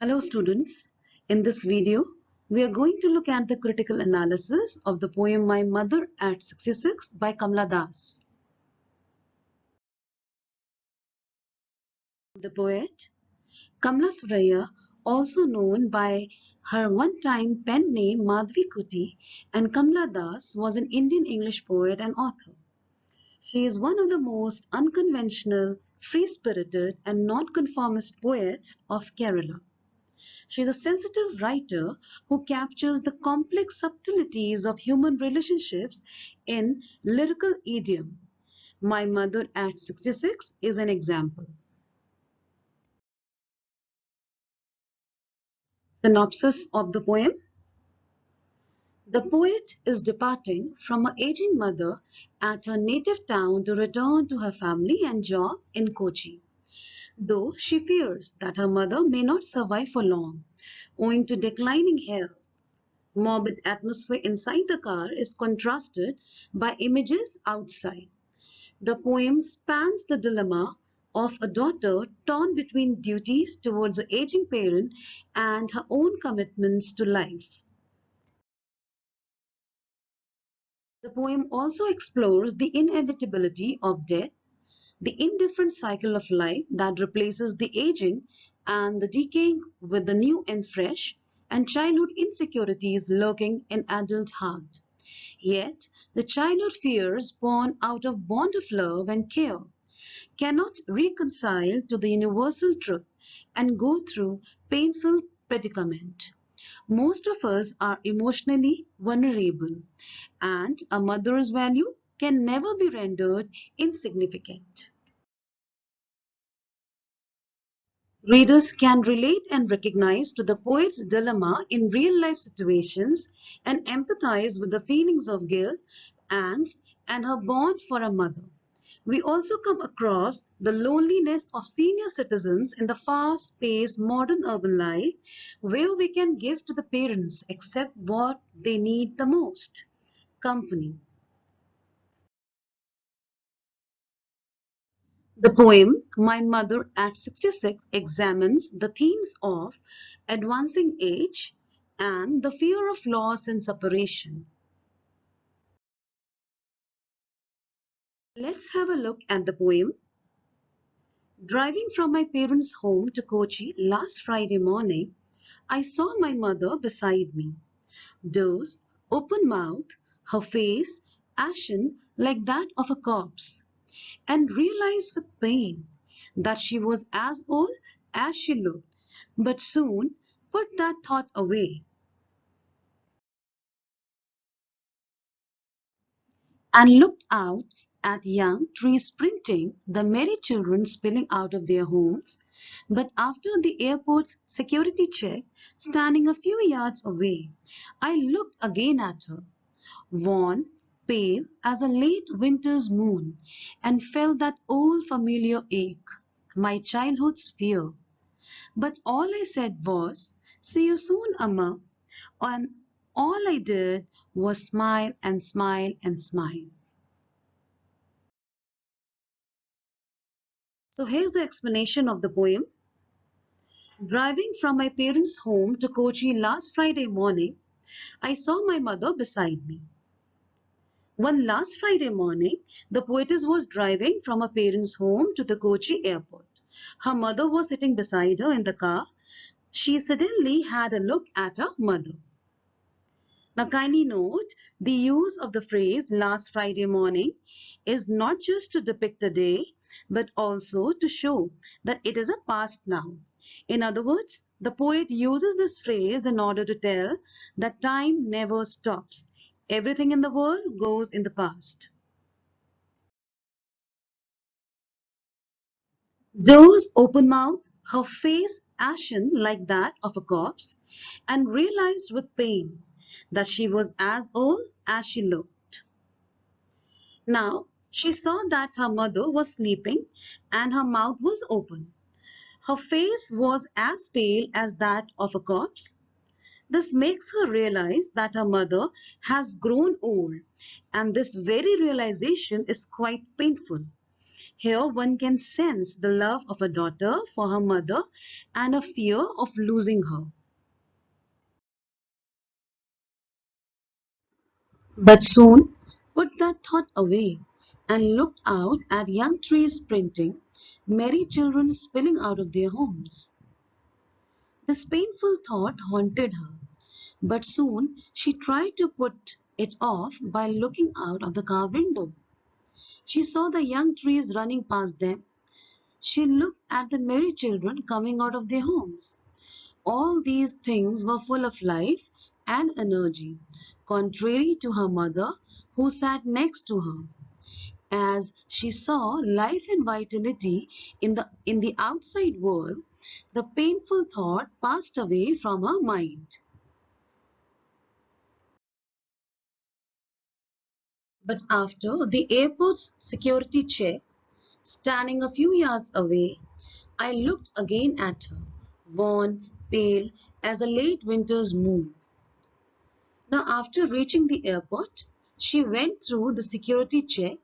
Hello students, in this video we are going to look at the critical analysis of the poem My Mother at 66 by Kamla Das. The poet Kamla Suraya, also known by her one-time pen name Madhvi Kuti, and Kamla Das was an Indian English poet and author. She is one of the most unconventional, free-spirited and non-conformist poets of Kerala. She is a sensitive writer who captures the complex subtleties of human relationships in lyrical idiom. My Mother at 66 is an example. Synopsis of the poem. The poet is departing from her aging mother at her native town to return to her family and job in Kochi. Though she fears that her mother may not survive for long, owing to declining health. Morbid atmosphere inside the car is contrasted by images outside. The poem spans the dilemma of a daughter torn between duties towards her aging parent and her own commitments to life. The poem also explores the inevitability of death, the indifferent cycle of life that replaces the aging and the decaying with the new and fresh, and childhood insecurities lurking in adult heart. Yet, the childhood fears born out of bond of love and care cannot reconcile to the universal truth and go through painful predicament. Most of us are emotionally vulnerable, and a mother's value can never be rendered insignificant. Readers can relate and recognize to the poet's dilemma in real-life situations and empathize with the feelings of guilt, angst, and her bond for a mother. We also come across the loneliness of senior citizens in the fast-paced modern urban life, where we can give to the parents except what they need the most: company. The poem My Mother at 66 examines the themes of advancing age and the fear of loss and separation. Let's have a look at the poem. Driving from my parents' home to Kochi last Friday morning, I saw my mother beside me. Doors, open mouth, her face ashen like that of a corpse, and realized with pain that she was as old as she looked, but soon put that thought away and looked out at young trees sprinting, the merry children spilling out of their homes. But after the airport's security check, standing a few yards away, I looked again at her, worn, pale as a late winter's moon, and felt that old familiar ache, my childhood's fear. But all I said was, "See you soon, Amma," and all I did was smile and smile and smile. So here's the explanation of the poem. Driving from my parents' home to Kochi last Friday morning, I saw my mother beside me. One last Friday morning, the poetess was driving from her parents' home to the Kochi airport. Her mother was sitting beside her in the car. She suddenly had a look at her mother. Now, kindly note, the use of the phrase last Friday morning is not just to depict a day, but also to show that it is a past now. In other words, the poet uses this phrase in order to tell that time never stops. Everything in the world goes in the past. Doors open mouth, her face ashen like that of a corpse, and realized with pain that she was as old as she looked. Now she saw that her mother was sleeping and her mouth was open. Her face was as pale as that of a corpse. This makes her realize that her mother has grown old, and this very realization is quite painful. Here one can sense the love of a daughter for her mother and a fear of losing her. But soon put that thought away and looked out at young trees sprinting, merry children spilling out of their homes. This painful thought haunted her, but soon she tried to put it off by looking out of the car window. She saw the young trees running past them. She looked at the merry children coming out of their homes. All these things were full of life and energy, contrary to her mother, who sat next to her. As she saw life and vitality in the outside world, the painful thought passed away from her mind. But after the airport's security check, standing a few yards away, I looked again at her, worn, pale as a late winter's moon. Now, after reaching the airport, she went through the security check.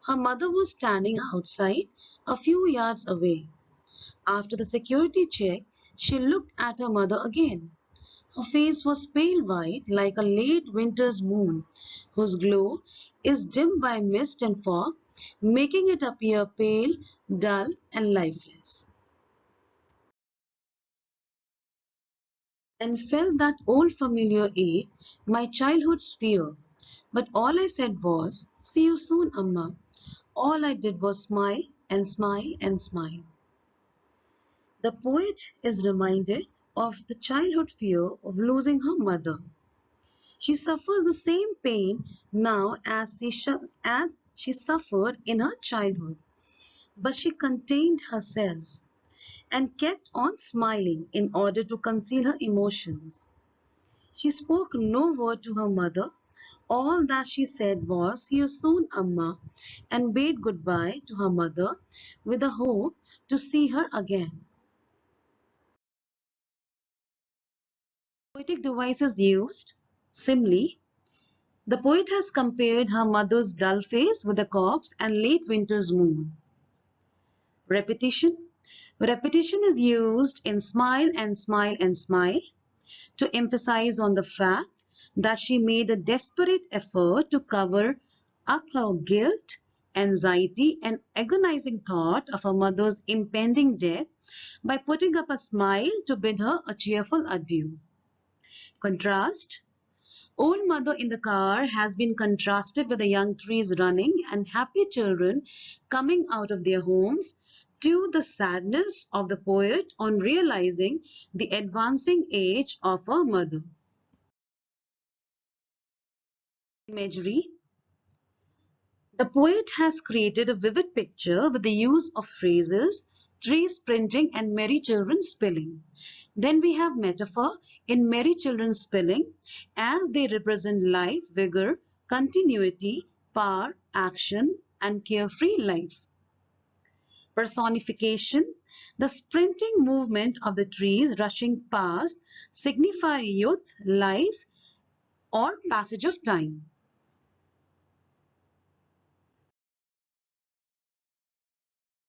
Her mother was standing outside a few yards away. After the security check, she looked at her mother again. Her face was pale white like a late winter's moon, whose glow is dimmed by mist and fog, making it appear pale, dull, and lifeless. And felt that old familiar ache, my childhood's fear. But all I said was, "See you soon, Amma." All I did was smile and smile and smile. The poet is reminded of the childhood fear of losing her mother. She suffers the same pain now as she suffered in her childhood, but she contained herself and kept on smiling in order to conceal her emotions. She spoke no word to her mother. All that she said was, "See you soon, Amma," and bade goodbye to her mother with the hope to see her again. Poetic devices used. Simile. The poet has compared her mother's dull face with a corpse and late winter's moon. Repetition. Repetition is used in "Smile and Smile and Smile" to emphasize on the fact that she made a desperate effort to cover up her guilt, anxiety, and agonizing thought of her mother's impending death by putting up a smile to bid her a cheerful adieu. Contrast. Old mother in the car has been contrasted with the young trees running and happy children coming out of their homes, to the sadness of the poet on realizing the advancing age of her mother. Imagery. The poet has created a vivid picture with the use of phrases, trees sprinting and merry children spilling. Then we have metaphor in merry children spilling, as they represent life, vigor, continuity, power, action, and carefree life. Personification. The sprinting movement of the trees rushing past signify youth, life, or passage of time.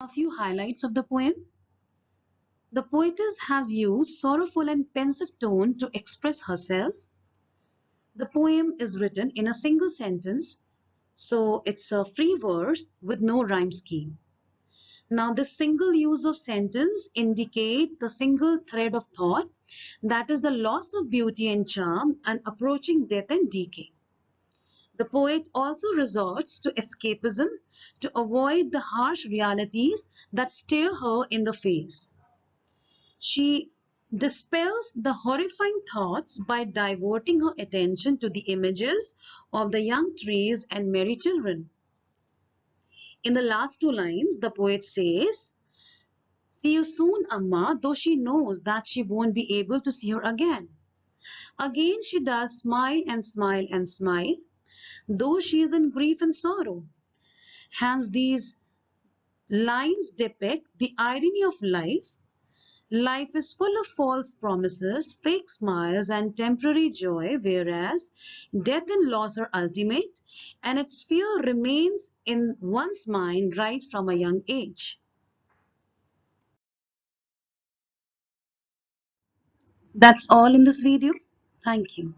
A few highlights of the poem. The poetess has used sorrowful and pensive tone to express herself. The poem is written in a single sentence, so it's a free verse with no rhyme scheme. Now, the single use of sentence indicate the single thread of thought, that is the loss of beauty and charm and approaching death and decay. The poet also resorts to escapism to avoid the harsh realities that stare her in the face. She dispels the horrifying thoughts by diverting her attention to the images of the young trees and merry children. In the last two lines, the poet says, "See you soon, Amma," though she knows that she won't be able to see her again. Again, she does smile and smile and smile, though she is in grief and sorrow. Hence, these lines depict the irony of life. Life is full of false promises, fake smiles, and temporary joy, whereas death and loss are ultimate, and its fear remains in one's mind right from a young age. That's all in this video. Thank you.